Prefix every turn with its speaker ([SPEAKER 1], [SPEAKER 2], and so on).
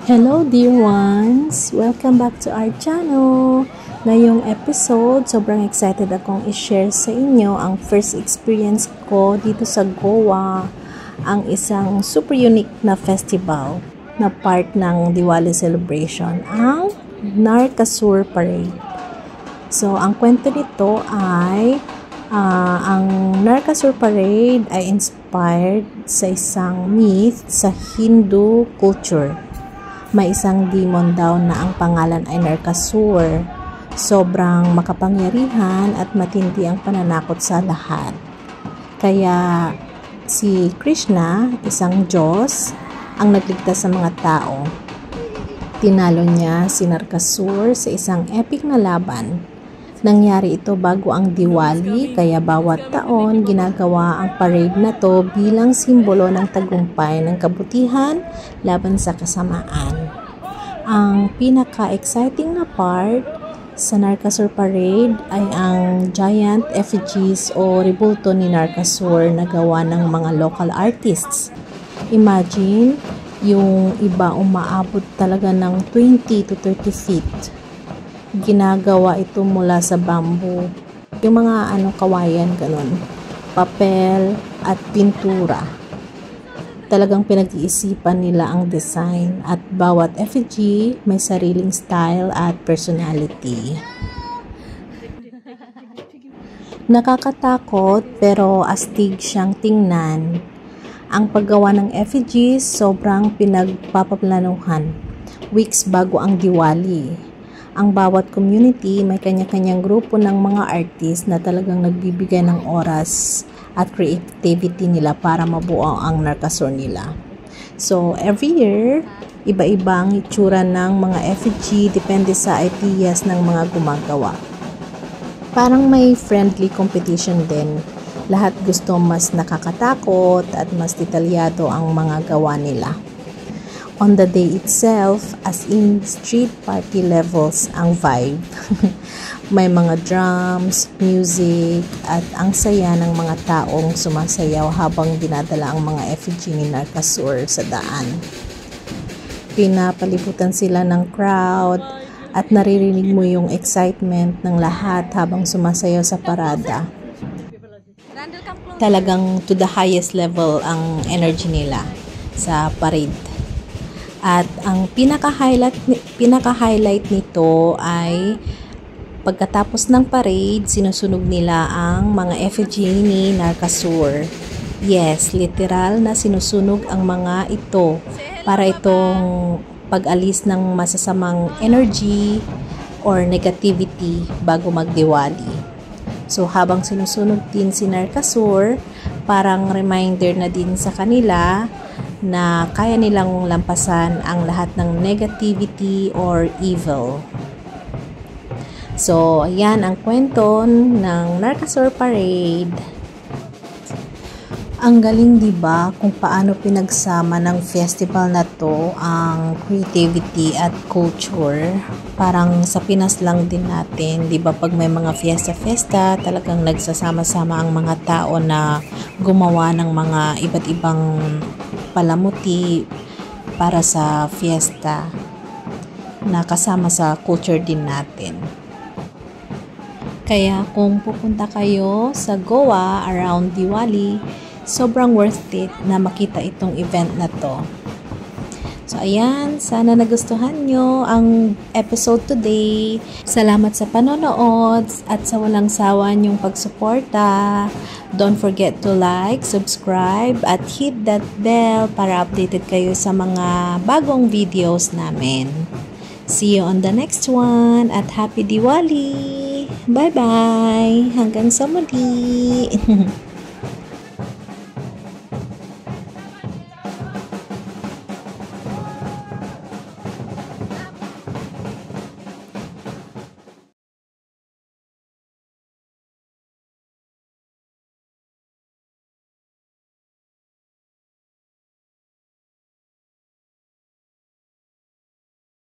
[SPEAKER 1] Hello dear ones! Welcome back to our channel! Ngayong episode, sobrang excited akong i-share sa inyo ang first experience ko dito sa Goa, ang isang super unique na festival na part ng Diwali celebration, ang Narkasur Parade. So, ang kwento nito ay ang Narkasur Parade ay inspired sa isang myth sa Hindu culture. May isang demon daw na ang pangalan ay Narkasur. Sobrang makapangyarihan at matindi ang pananakot sa lahat. Kaya si Krishna, isang Diyos, ang nagligtas sa mga tao. Tinalo niya si Narkasur sa isang epic na laban. Nangyari ito bago ang Diwali, kaya bawat taon ginagawa ang parade na to bilang simbolo ng tagumpay ng kabutihan laban sa kasamaan. Ang pinaka-exciting na part sa Narkasur Parade ay ang giant effigies o rebulto ni Narkasur na gawa ng mga local artists. Imagine, yung iba umaabot talaga ng 20 to 30 feet. Ginagawa ito mula sa bamboo. Yung mga kawayan, ganun. Papel at pintura. Talagang pinag-iisipan nila ang design at bawat effigy may sariling style at personality. Nakakatakot pero astig siyang tingnan. Ang paggawa ng effigies sobrang pinagpapaplanuhan. Weeks bago ang Diwali. Ang bawat community may kanya-kanyang grupo ng mga artist na talagang nagbibigay ng oras at creativity nila para mabuo ang Narkasur nila. So, every year, iba-iba ang itsura ng mga effigy depende sa ideas ng mga gumagawa. Parang may friendly competition din. Lahat gusto mas nakakatakot at mas detalyado ang mga gawa nila. On the day itself, as in street party levels ang vibe. May mga drums, music, at ang saya ng mga taong sumasayaw habang dinadala ang mga effigy ni Narkasur sa daan. Pinapalibutan sila ng crowd at naririnig mo yung excitement ng lahat habang sumasayaw sa parada. Talagang to the highest level ang energy nila sa parade. At ang pinaka-highlight nito ay pagkatapos ng parade, sinusunog nila ang mga effigy ni Narkasur. Yes, literal na sinusunog ang mga ito para itong pag-alis ng masasamang energy or negativity bago mag-Diwali. So habang sinusunog din si Narkasur, parang reminder na din sa kanila na kaya nilang lampasan ang lahat ng negativity or evil. So, ayan ang kwento ng Narkasur Parade. Ang galing, diba, kung paano pinagsama ng festival na to ang creativity at culture. Parang sa Pinas lang din natin, diba, pag may mga fiesta-festa, talagang nagsasama-sama ang mga tao na gumawa ng mga iba't ibang palamuti para sa fiesta na kasama sa culture din natin. Kaya kung pupunta kayo sa Goa around Diwali, sobrang worth it na makita itong event na to. So ayan, sana nagustuhan nyo ang episode today. Salamat sa panonood at sa walang sawa nyong pagsuporta. Don't forget to like, subscribe at hit that bell para updated kayo sa mga bagong videos namin. See you on the next one at Happy Diwali! Bye-bye! Hanggang sa muli!